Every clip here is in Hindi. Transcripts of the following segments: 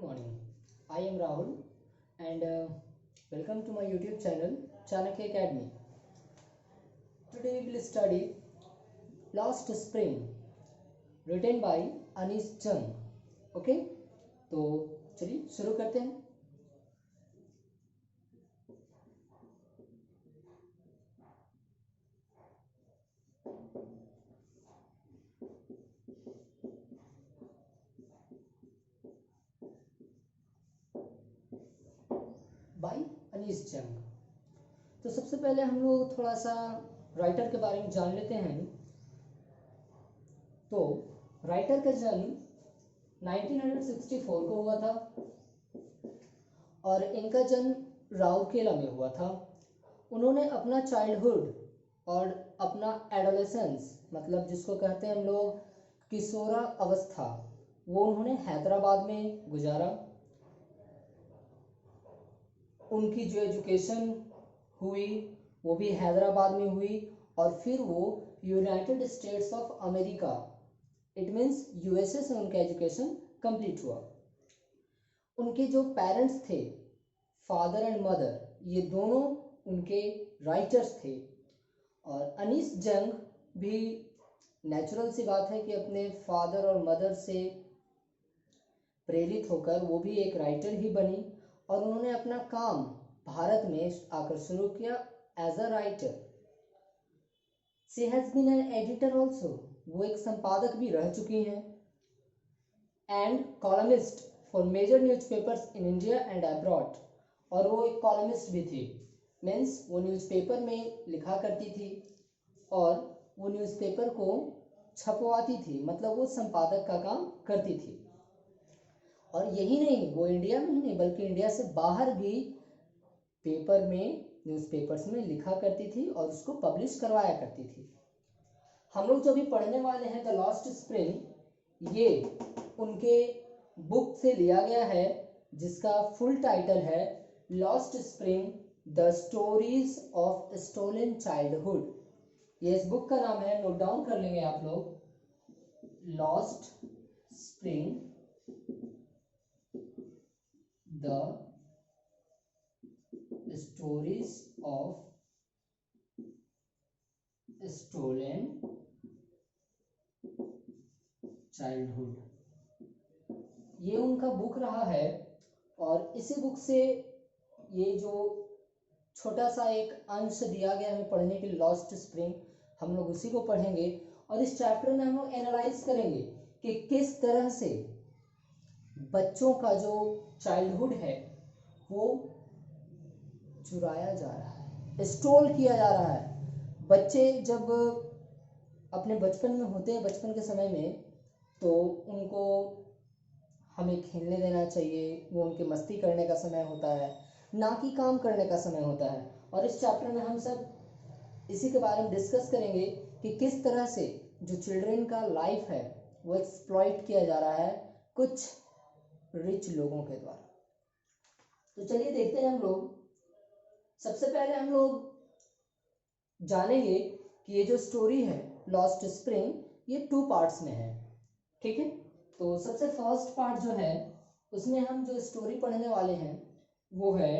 Good morning. I am Rahul and welcome to my YouTube channel Chanakya Academy. Today we will study Lost Spring written by Anis Jung. Okay? तो चलिए शुरू करते हैं. बाय अनीस जंग. तो सबसे पहले हम लोग थोड़ा सा राइटर के बारे में जान लेते हैं. तो राइटर का जन्म 1964 को हुआ था और इनका जन्म राउरकेला में हुआ था. उन्होंने अपना चाइल्डहुड और अपना एडोलेसेंस मतलब जिसको कहते हैं हम लोग किशोरा अवस्था, वो उन्होंने हैदराबाद में गुजारा. उनकी जो एजुकेशन हुई वो भी हैदराबाद में हुई और फिर वो United states of America, it means USA से उनका एजुकेशन कंप्लीट हुआ. उनके जो पेरेंट्स थे, फादर एंड मदर, ये दोनों उनके राइटर्स थे. और अनीस जंग भी नेचुरल सी बात है कि अपने फादर और मदर से प्रेरित होकर वो भी एक राइटर ही बनी और उन्होंने अपना काम भारत में आकर शुरू किया as a writer. She has been an editor also, वो एक संपादक भी रह चुकी हैं. And columnist for major newspapers in India and abroad, और वो एक कॉलमिस्ट भी थी. मीन्स वो न्यूज़पेपर में लिखा करती थी और वो न्यूज़पेपर को छपवाती थी, मतलब वो संपादक का काम करती थी. और यही नहीं, वो इंडिया में ही नहीं बल्कि इंडिया से बाहर भी पेपर में, न्यूज़पेपर्स में लिखा करती थी और उसको पब्लिश करवाया करती थी. हम लोग जो भी पढ़ने वाले हैं द लॉस्ट स्प्रिंग, ये उनके बुक से लिया गया है जिसका फुल टाइटल है lost spring the stories of stolen childhood. ये इस बुक का नाम है, नोट डाउन कर लेंगे आप लोग. Lost spring the stories of stolen childhood. ये उनका बुक रहा है और इसी बुक से ये जो छोटा सा एक अंश दिया गया हमें पढ़ने के लिए लॉस्ट स्प्रिंग, हम लोग उसी को पढ़ेंगे. और इस चैप्टर में हम लोग एनालाइज करेंगे कि किस तरह से बच्चों का जो चाइल्डहुड है वो चुराया जा रहा है, स्टोल किया जा रहा है. बच्चे जब अपने बचपन में होते हैं, बचपन के समय में, तो उनको हमें खेलने देना चाहिए. वो उनके मस्ती करने का समय होता है, ना कि काम करने का समय होता है. और इस चैप्टर में हम सब इसी के बारे में डिस्कस करेंगे कि किस तरह से जो चिल्ड्रन का लाइफ है वो एक्सप्लॉइट किया जा रहा है कुछ रिच लोगों के द्वारा. तो चलिए देखते हैं हम लोग. सबसे पहले हम लोग जानेंगे कि ये जो स्टोरी है लॉस्ट स्प्रिंग, ये 2 पार्ट्स में है. ठीक है. तो सबसे फर्स्ट पार्ट जो है उसमें हम जो स्टोरी पढ़ने वाले हैं वो है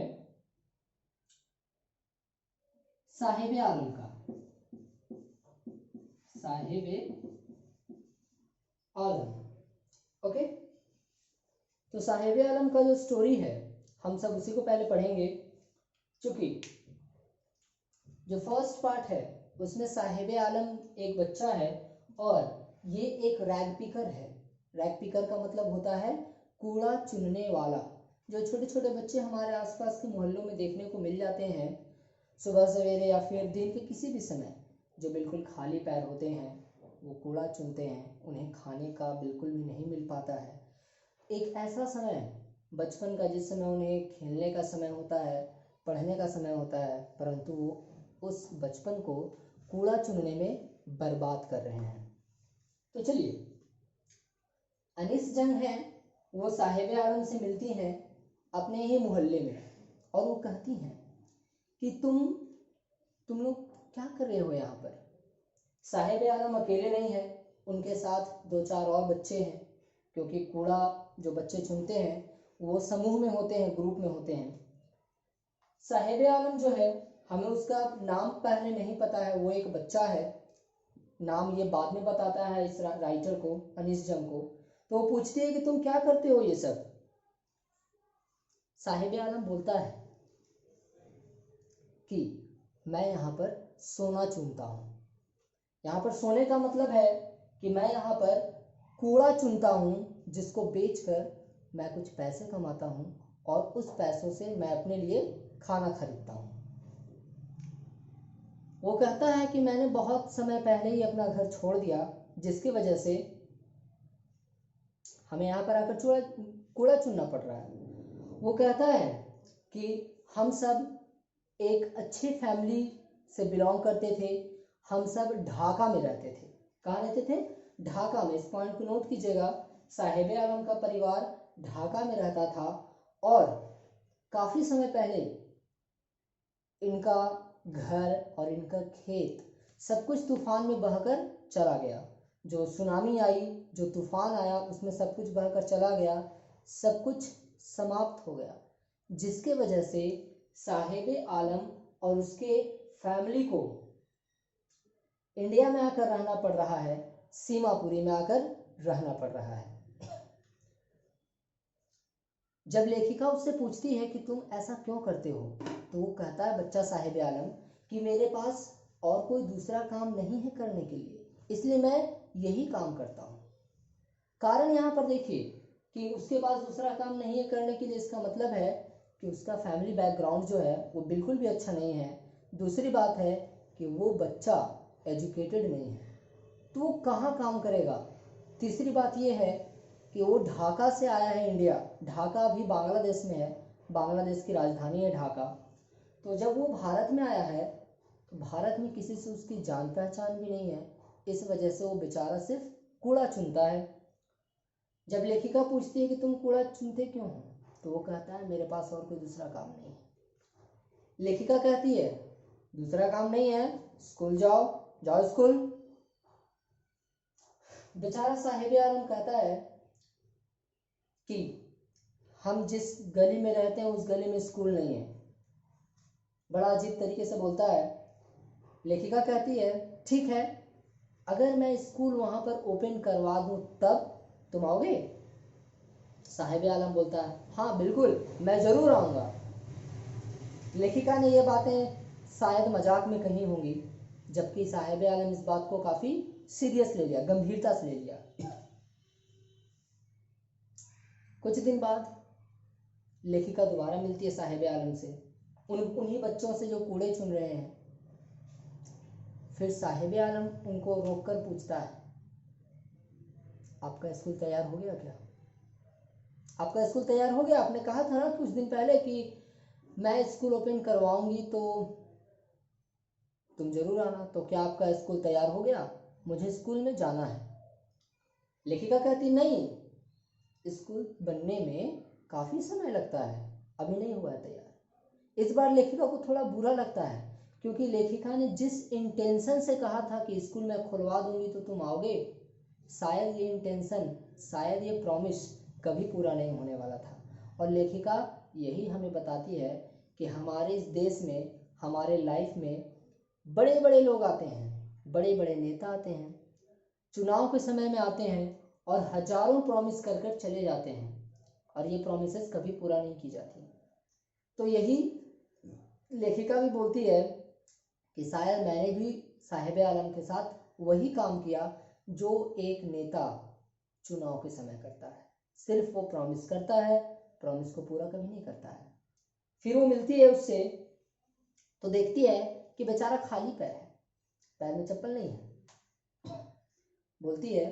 साहिब आलम का. साहिब आलम. ओके. तो साहिब आलम का जो स्टोरी है हम सब उसी को पहले पढ़ेंगे, क्योंकि जो फर्स्ट पार्ट है उसमें साहिब आलम एक बच्चा है और ये एक रैग पिकर है. रैग पिकर का मतलब होता है कूड़ा चुनने वाला. जो छोटे छोटे बच्चे हमारे आसपास के मोहल्लों में देखने को मिल जाते हैं सुबह सवेरे या फिर दिन के किसी भी समय, जो बिल्कुल खाली पैर होते हैं, वो कूड़ा चुनते हैं. उन्हें खाने का बिल्कुल भी नहीं मिल पाता है. एक ऐसा समय बचपन का जिस समय उन्हें खेलने का समय होता है, पढ़ने का समय होता है, परंतु वो उस बचपन को कूड़ा चुनने में बर्बाद कर रहे हैं. तो चलिए, अनीस जंग है वो साहिब आलम से मिलती हैं अपने ही मोहल्ले में और वो कहती हैं कि तुम लोग क्या कर रहे हो यहाँ पर. साहिब आलम अकेले नहीं है, उनके साथ 2-4 और बच्चे हैं, क्योंकि कूड़ा जो बच्चे चुनते हैं वो समूह में होते हैं, ग्रुप में होते हैं। साहिब आलम जो है, हमें उसका नाम पहले नहीं पता है, वो एक बच्चा है, नाम ये बाद में बताता है इस राइटर को, अनीस जंग को। तो वो पूछती है कि तुम क्या करते हो ये सब। साहिब आलम बोलता है कि मैं यहाँ पर सोना चुनता हूँ। यहाँ पर सोने का मतलब है कि मैं यहाँ पर कूड़ा चुनता हूँ, जिसको बेचकर मैं कुछ पैसे कमाता हूँ और उस पैसों से मैं अपने लिए खाना खरीदता हूँ। वो कहता है कि मैंने बहुत समय पहले ही अपना घर छोड़ दिया, जिसकी वजह से हमें यहाँ पर आकर कूड़ा चुनना पड़ रहा है। वो कहता है कि हम सब एक अच्छी फैमिली से बिलोंग करते थे, हम सब ढाका में रहते थे। कहाँ रहते थे? ढाका में। इस पॉइंट को नोट कीजिएगा, साहिब आलम का परिवार ढाका में रहता था और काफ़ी समय पहले इनका घर और इनका खेत सब कुछ तूफान में बहकर चला गया। जो सुनामी आई, जो तूफान आया, उसमें सब कुछ बहकर चला गया, सब कुछ समाप्त हो गया, जिसके वजह से साहिब आलम और उसके फैमिली को इंडिया में आकर रहना पड़ रहा है, सीमापुरी में आकर रहना पड़ रहा है। जब लेखिका उससे पूछती है कि तुम ऐसा क्यों करते हो, तो वो कहता है, बच्चा साहिब आलम, कि मेरे पास और कोई दूसरा काम नहीं है करने के लिए, इसलिए मैं यही काम करता हूँ। कारण यहाँ पर देखिए कि उसके पास दूसरा काम नहीं है करने के लिए, इसका मतलब है कि उसका फैमिली बैकग्राउंड जो है वो बिल्कुल भी अच्छा नहीं है। दूसरी बात है कि वो बच्चा एजुकेटेड नहीं है, तो वो कहाँ काम करेगा। तीसरी बात ये है कि वो ढाका से आया है इंडिया। ढाका अभी बांग्लादेश में है, बांग्लादेश की राजधानी है ढाका। तो जब वो भारत में आया है तो भारत में किसी से उसकी जान पहचान भी नहीं है, इस वजह से वो बेचारा सिर्फ कूड़ा चुनता है। जब लेखिका पूछती है कि तुम कूड़ा चुनते क्यों हो, तो वो कहता है, मेरे पास और कोई दूसरा काम नहीं है। लेखिका कहती है, दूसरा काम नहीं है, स्कूल जाओ, जाओ स्कूल। बेचारा साहिब आलम कहता है कि हम जिस गली में रहते हैं उस गली में स्कूल नहीं है। बड़ा अजीब तरीके से बोलता है। लेखिका कहती है, ठीक है, अगर मैं स्कूल वहां पर ओपन करवा दूं तब तुम आओगे? साहिब आलम बोलता है, हाँ बिल्कुल, मैं जरूर आऊंगा। लेखिका ने ये बातें शायद मजाक में कही होंगी, जबकि साहिब आलम इस बात को काफी सीरियस ले लिया, गंभीरता से ले लिया। कुछ दिन बाद लेखिका दोबारा मिलती है साहिब आलम से, उन्हीं बच्चों से जो कूड़े चुन रहे हैं। फिर साहिब आलम उनको रोककर पूछता है, आपका स्कूल तैयार हो गया क्या? आपका स्कूल तैयार हो गया? आपने कहा था ना कुछ दिन पहले कि मैं स्कूल ओपन करवाऊंगी तो तुम जरूर आना। तो क्या आपका स्कूल तैयार हो गया? मुझे स्कूल में जाना है। लेखिका कहती, नहीं, स्कूल बनने में काफी समय लगता है, अभी नहीं हुआ है तैयार। इस बार लेखिका को थोड़ा बुरा लगता है, क्योंकि लेखिका ने जिस इंटेंशन से कहा था कि स्कूल मैं खुलवा दूंगी तो तुम आओगे, शायद ये इंटेंशन, शायद ये प्रॉमिस कभी पूरा नहीं होने वाला था। और लेखिका यही हमें बताती है कि हमारे इस देश में, हमारे लाइफ में बड़े बड़े लोग आते हैं, बड़े बड़े नेता आते हैं, चुनाव के समय में आते हैं और हजारों प्रॉमिस कर कर चले जाते हैं, और ये प्रॉमिसेस कभी पूरा नहीं की जाती। तो यही लेखिका भी बोलती है कि शायद मैंने भी साहिब आलम के साथ वही काम किया जो एक नेता चुनाव के समय करता है, सिर्फ वो प्रॉमिस करता है, प्रॉमिस को पूरा कभी नहीं करता है। फिर वो मिलती है उससे तो देखती है कि बेचारा खाली पैर है, पैर में चप्पल नहीं है। बोलती है,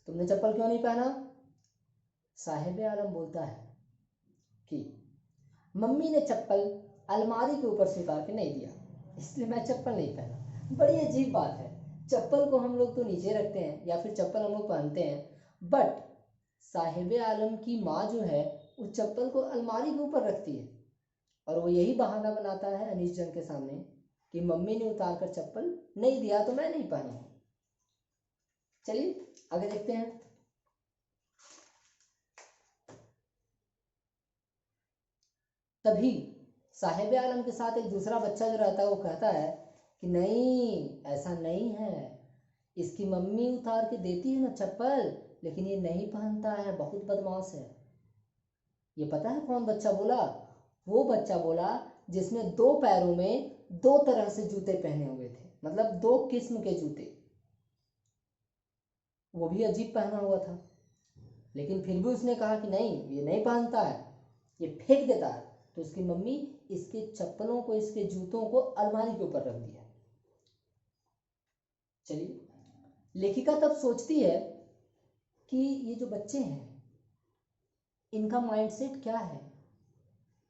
तुमने चप्पल क्यों नहीं पहना? साहिब आलम बोलता है कि मम्मी ने चप्पल अलमारी के ऊपर से उतार के नहीं दिया, इसलिए मैं चप्पल नहीं पहना। बड़ी अजीब बात है, चप्पल को हम लोग तो नीचे रखते हैं या फिर चप्पल हम लोग पहनते हैं, बट साहिब आलम की माँ जो है उस चप्पल को अलमारी के ऊपर रखती है, और वो यही बहाना बनाता है अनीस जंग के सामने कि मम्मी ने उतार कर चप्पल नहीं दिया तो मैं नहीं पहनूंगा। चलिए आगे देखते हैं। तभी साहिब आलम के साथ एक दूसरा बच्चा जो रहता है वो कहता है कि नहीं, ऐसा नहीं है, इसकी मम्मी उतार के देती है ना चप्पल, लेकिन ये नहीं पहनता है, बहुत बदमाश है। ये पता है कौन बच्चा बोला? वो बच्चा बोला जिसने 2 पैरों में 2 तरह से जूते पहने हुए थे, मतलब 2 किस्म के जूते, वो भी अजीब पहना हुआ था, लेकिन फिर भी उसने कहा कि नहीं, ये नहीं पहनता है, ये फेंक देता है। तो उसकी मम्मी इसके चप्पलों को, इसके जूतों को अलमारी के ऊपर रख दिया। चलिए, लेखिका तब सोचती है कि ये जो बच्चे हैं, इनका माइंडसेट क्या है,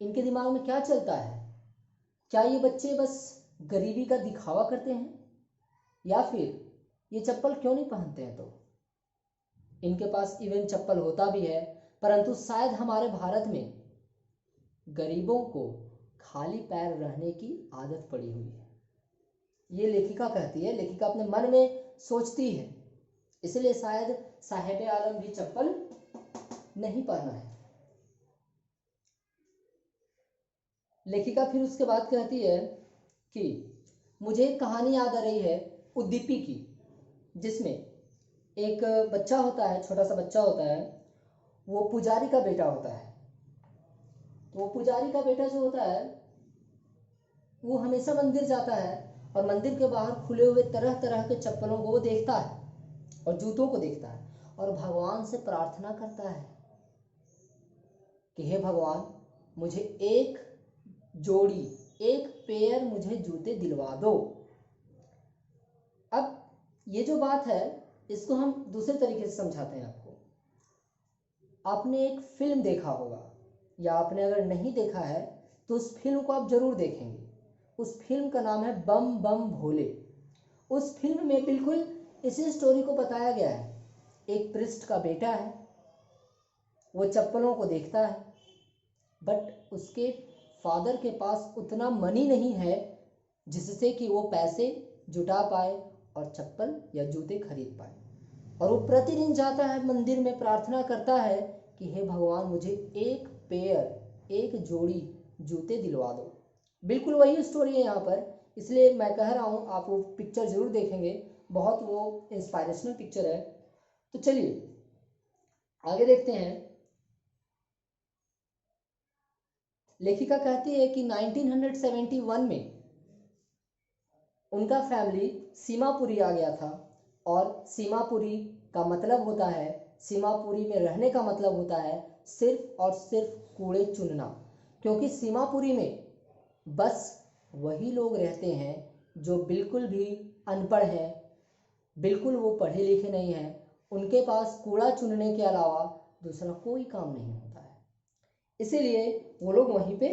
इनके दिमाग में क्या चलता है? क्या ये बच्चे बस गरीबी का दिखावा करते हैं, या फिर ये चप्पल क्यों नहीं पहनते हैं? तो इनके पास इवन चप्पल होता भी है, परंतु शायद हमारे भारत में गरीबों को खाली पैर रहने की आदत पड़ी हुई है। ये लेखिका कहती है, लेखिका अपने मन में सोचती है, इसलिए शायद साहिब आलम भी चप्पल नहीं पहना है। लेखिका फिर उसके बाद कहती है कि मुझे एक कहानी याद आ रही है उद्दीपी की, जिसमें एक बच्चा होता है, छोटा सा बच्चा होता है, वो पुजारी का बेटा होता है। तो वो पुजारी का बेटा जो होता है वो हमेशा मंदिर जाता है और मंदिर के बाहर खुले हुए तरह तरह के चप्पलों को वो देखता है और जूतों को देखता है और भगवान से प्रार्थना करता है कि हे भगवान, मुझे एक जोड़ी, एक पेयर मुझे जूते दिलवा दो। अब ये जो बात है इसको हम दूसरे तरीके से समझाते हैं आपको। आपने एक फिल्म देखा होगा, या आपने अगर नहीं देखा है तो उस फिल्म को आप जरूर देखेंगे। उस फिल्म का नाम है बम बम भोले। उस फिल्म में बिल्कुल इसी स्टोरी को बताया गया है। एक प्रिस्ट का बेटा है, वो चप्पलों को देखता है, बट उसके फादर के पास उतना मनी नहीं है जिससे कि वो पैसे जुटा पाए और चप्पल या जूते खरीद पाए। और वो प्रतिदिन जाता है मंदिर में, प्रार्थना करता है कि हे भगवान, मुझे एक पेयर, एक जोड़ी जूते दिलवा दो। बिल्कुल वही स्टोरी है यहाँ पर, इसलिए मैं कह रहा हूँ आप वो पिक्चर जरूर देखेंगे, बहुत वो इंस्पायरेशनल पिक्चर है। तो चलिए आगे देखते हैं। लेखिका कहती है कि 1971 में उनका फैमिली सीमापुरी आ गया था, और सीमापुरी का मतलब होता है, सीमापुरी में रहने का मतलब होता है सिर्फ और सिर्फ कूड़े चुनना। क्योंकि सीमापुरी में बस वही लोग रहते हैं जो बिल्कुल भी अनपढ़ हैं, बिल्कुल वो पढ़े लिखे नहीं हैं, उनके पास कूड़ा चुनने के अलावा दूसरा कोई काम नहीं होता है, इसीलिए वो लोग वहीं पे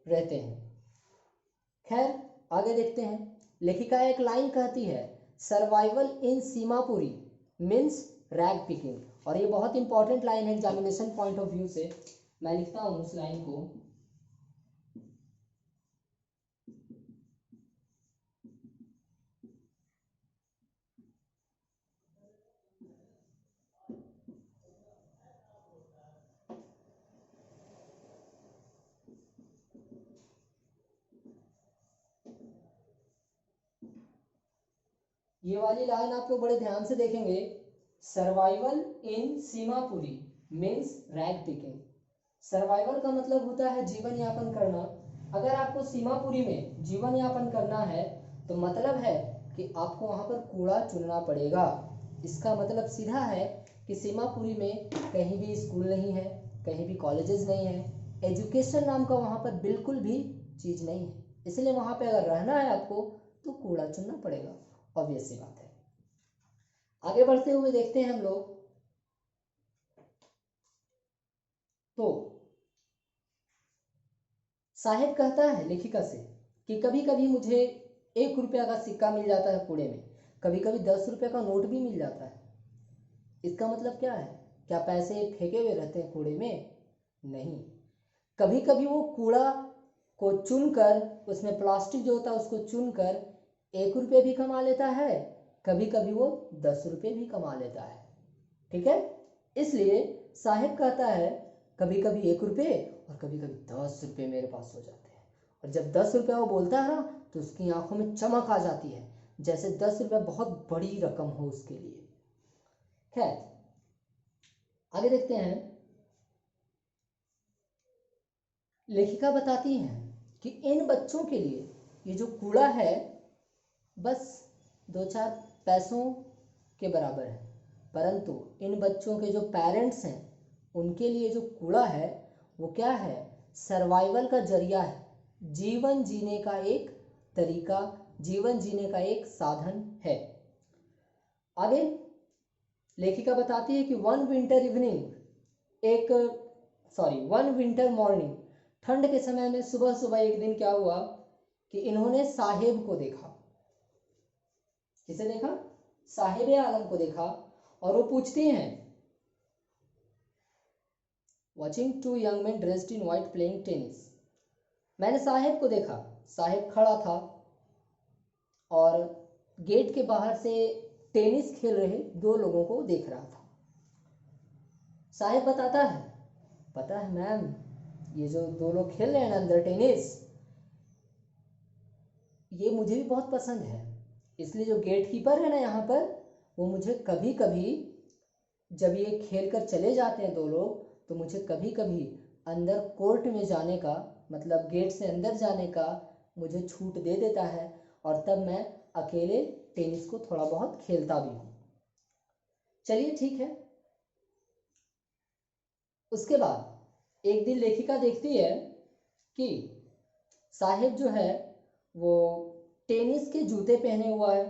रहते हैं। खैर आगे देखते हैं। लेखिका एक लाइन कहती है, सर्वाइवल इन सीमापुरी मीन्स रैग पिकिंग। और ये बहुत इंपॉर्टेंट लाइन है एग्जामिनेशन पॉइंट ऑफ व्यू से। मैं लिखता हूं उस लाइन को। ये वाली लाइन आप लोग बड़े ध्यान से देखेंगे। सर्वाइवल इन Seemapuri means rag picking. Survival का मतलब होता है जीवन यापन करना। अगर आपको सीमापुरी में जीवन यापन करना है तो मतलब है कि आपको वहां पर कूड़ा चुनना पड़ेगा। इसका मतलब सीधा है कि सीमापुरी में कहीं भी स्कूल नहीं है, कहीं भी कॉलेजेस नहीं है, एजुकेशन नाम का वहां पर बिल्कुल भी चीज नहीं है, इसलिए वहां पे अगर रहना है आपको तो कूड़ा चुनना पड़ेगा। ऑब्वियस सी बात है। आगे बढ़ते हुए देखते हैं हम लोग। तो साहिब कहता है लेखिका से कि कभी कभी मुझे 1 रुपया का सिक्का मिल जाता है कूड़े में, कभी कभी 10 रुपये का नोट भी मिल जाता है। इसका मतलब क्या है? क्या पैसे फेंके हुए रहते हैं कूड़े में? नहीं, कभी कभी वो कूड़ा को चुनकर, उसमें प्लास्टिक जो होता है उसको चुनकर 1 रुपये भी कमा लेता है, कभी कभी वो 10 रुपये भी कमा लेता है। ठीक है, इसलिए साहिब कहता है कभी कभी 1 रुपये और कभी कभी 10 रुपये मेरे पास हो जाते हैं। और जब 10 रुपये वो बोलता है ना तो उसकी आंखों में चमक आ जाती है, जैसे 10 रुपये बहुत बड़ी रकम हो उसके लिए। खैर आगे देखते हैं। लेखिका बताती हैं कि इन बच्चों के लिए ये जो कूड़ा है बस 2-4 पैसों के बराबर है, परंतु इन बच्चों के जो पेरेंट्स हैं उनके लिए जो कूड़ा है वो क्या है, सर्वाइवल का जरिया है, जीवन जीने का एक तरीका, जीवन जीने का एक साधन है। आगे लेखिका बताती है कि वन विंटर मॉर्निंग, ठंड के समय में सुबह सुबह एक दिन क्या हुआ कि इन्होंने साहेब को देखा। किसे देखा? साहेब आलम को देखा। और वो पूछती हैं, watching 2 young men dressed in white playing tennis। मैंने साहेब को देखा। साहेब खड़ा था और गेट के बाहर से टेनिस खेल रहे 2 लोगों को देख रहा था। साहेब बताता है, पता है मैम, ये जो 2 लोग खेल रहे हैं ना अंदर टेनिस, ये मुझे भी बहुत पसंद है। इसलिए जो गेट कीपर है ना यहाँ पर, वो मुझे कभी कभी जब ये खेल कर चले जाते हैं 2 लोग, तो मुझे कभी कभी अंदर कोर्ट में जाने का, मतलब गेट से अंदर जाने का मुझे छूट दे देता है, और तब मैं अकेले टेनिस को थोड़ा बहुत खेलता भी हूँ। चलिए ठीक है। उसके बाद एक दिन लेखिका देखती है कि साहेब जो है वो टेनिस के जूते पहने हुआ है,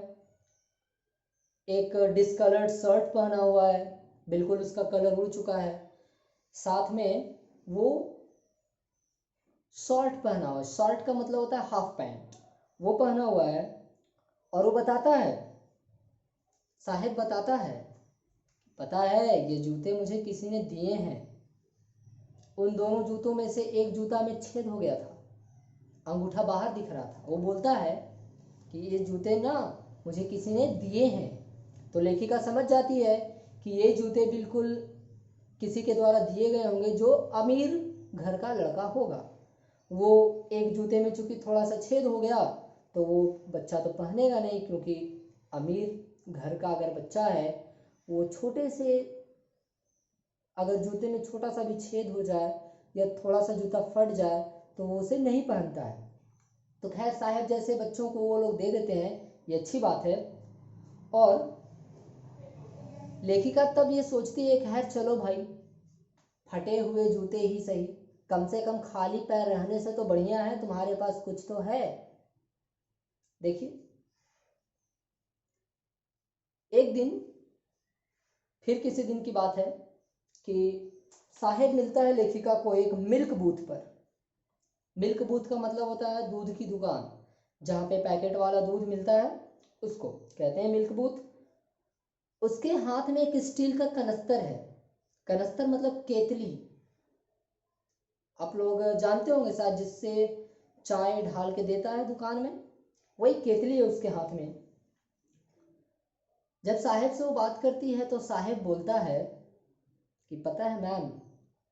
एक डिस्कलर्ड शर्ट पहना हुआ है, बिल्कुल उसका कलर उड़ चुका है, साथ में वो शॉर्ट पहना हुआ है, शॉर्ट का मतलब होता है हाफ पैंट, वो पहना हुआ है। और वो बताता है, साहेब बताता है, पता है ये जूते मुझे किसी ने दिए हैं। उन दोनों जूतों में से एक जूता में छेद हो गया था, अंगूठा बाहर दिख रहा था। वो बोलता है कि ये जूते ना मुझे किसी ने दिए हैं। तो लेखिका समझ जाती है कि ये जूते बिल्कुल किसी के द्वारा दिए गए होंगे जो अमीर घर का लड़का होगा। वो एक जूते में चूंकि थोड़ा सा छेद हो गया तो वो बच्चा तो पहनेगा नहीं, क्योंकि अमीर घर का अगर बच्चा है वो छोटे से, अगर जूते में छोटा सा भी छेद हो जाए या थोड़ा सा जूता फट जाए तो वो उसे नहीं पहनता है। तो खैर साहब जैसे बच्चों को वो लोग दे देते हैं, ये अच्छी बात है। और लेखिका तब ये देखती है, खैर चलो भाई, फटे हुए जूते ही सही, कम से कम खाली पैर रहने से तो बढ़िया है तुम्हारे पास कुछ तो है। देखिए एक दिन, फिर किसी दिन की बात है कि साहेब मिलता है लेखिका को एक मिल्क बूथ पर। मिल्क बूथ का मतलब होता है दूध की दुकान, जहाँ पे पैकेट वाला दूध मिलता है उसको कहते हैं मिल्क बूथ। उसके हाथ में एक स्टील का कनस्तर है। कनस्तर मतलब केतली, आप लोग जानते होंगे शायद, जिससे चाय ढाल के देता है दुकान में, वही केतली है उसके हाथ में। जब साहेब से वो बात करती है तो साहेब बोलता है कि पता है मैम,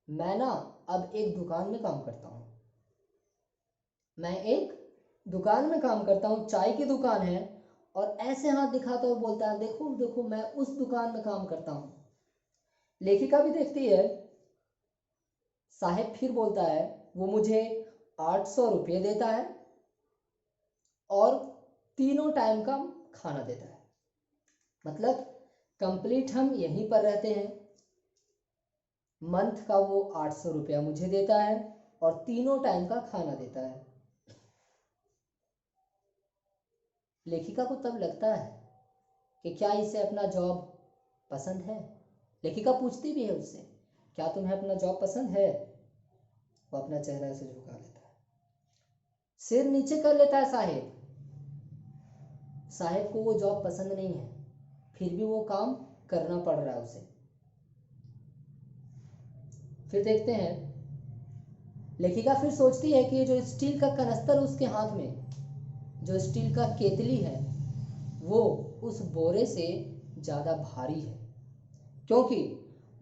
मैं ना अब एक दुकान में काम करता हूँ, मैं एक दुकान में काम करता हूँ, चाय की दुकान है। और ऐसे हाथ दिखाता हुआ बोलता है, देखो देखो मैं उस दुकान में काम करता हूँ। लेखिका भी देखती है। साहेब फिर बोलता है, वो मुझे 800 रुपये देता है और 3 टाइम का खाना देता है, मतलब कंप्लीट हम यहीं पर रहते हैं। मंथ का वो 800 रुपया मुझे देता है और 3 टाइम का खाना देता है। लेखिका को तब लगता है कि क्या इसे अपना जॉब पसंद है। लेखिका पूछती भी है उससे, क्या तुम्हें अपना जॉब पसंद है? वो अपना चेहरा ऐसे झुका लेता है, सिर नीचे कर लेता है साहेब। साहेब को वो जॉब पसंद नहीं है, फिर भी वो काम करना पड़ रहा है उसे। फिर देखते हैं, लेखिका फिर सोचती है कि जो स्टील का कनस्तर उसके हाथ में, जो स्टील का केतली है, वो उस बोरे से ज़्यादा भारी है, क्योंकि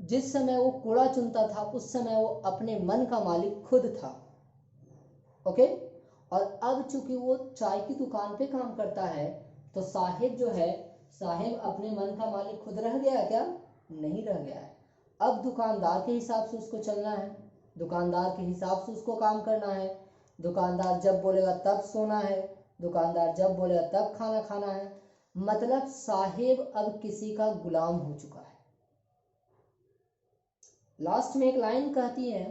जिस समय वो कूड़ा चुनता था उस समय वो अपने मन का मालिक खुद था। ओके, और अब चूंकि वो चाय की दुकान पे काम करता है तो साहिब जो है, साहिब अपने मन का मालिक खुद रह गया क्या? नहीं रह गया है। अब दुकानदार के हिसाब से उसको चलना है, दुकानदार के हिसाब से उसको काम करना है। दुकानदार जब बोलेगा तब सोना है, दुकानदार जब बोलेगा तब खाना खाना है। मतलब साहिब अब किसी का गुलाम हो चुका है। लास्ट में एक लाइन कहती है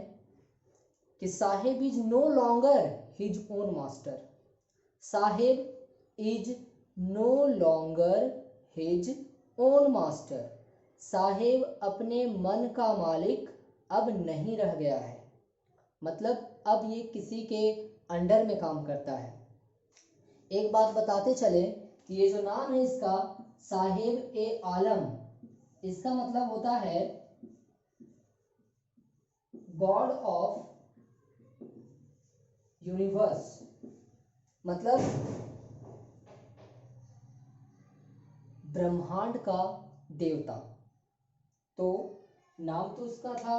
कि Saheb is no longer his own master. Saheb is no longer his own master. Saheb अपने मन का मालिक अब नहीं रह गया है, मतलब अब ये किसी के अंडर में काम करता है। एक बात बताते चले कि ये जो नाम है इसका, साहिब ए आलम, इसका मतलब होता है गॉड ऑफ यूनिवर्स, मतलब ब्रह्मांड का देवता। तो नाम तो उसका था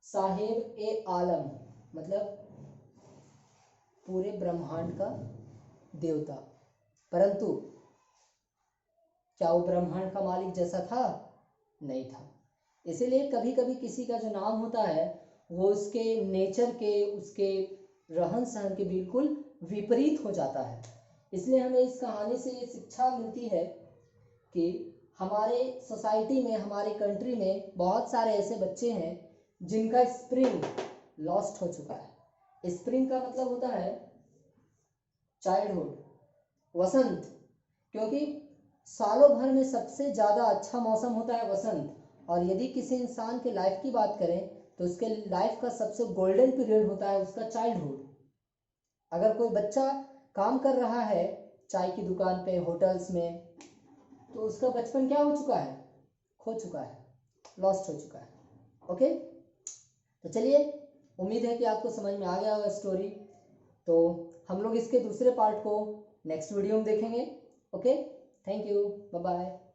साहिब ए आलम, मतलब पूरे ब्रह्मांड का देवता, परंतु क्या वो ब्रह्मांड का मालिक जैसा था? नहीं था। इसीलिए कभी कभी किसी का जो नाम होता है वो उसके नेचर के, उसके रहन सहन के बिल्कुल विपरीत हो जाता है। इसलिए हमें इस कहानी से ये शिक्षा मिलती है कि हमारे सोसाइटी में, हमारे कंट्री में बहुत सारे ऐसे बच्चे हैं जिनका स्प्रिंग लॉस्ट हो चुका है। स्प्रिंग का मतलब होता है चाइल्डहुड, वसंत, क्योंकि सालों भर में सबसे ज़्यादा अच्छा मौसम होता है वसंत। और यदि किसी इंसान के लाइफ की बात करें तो उसके लाइफ का सबसे गोल्डन पीरियड होता है उसका चाइल्डहुड। अगर कोई बच्चा काम कर रहा है चाय की दुकान पे, होटल्स में, तो उसका बचपन क्या हो चुका है? खो चुका है, लॉस्ट हो चुका है। ओके, तो चलिए, उम्मीद है कि आपको समझ में आ गया होगा स्टोरी। तो हम लोग इसके दूसरे पार्ट को नेक्स्ट वीडियो में देखेंगे। Okay, thank you, bye bye.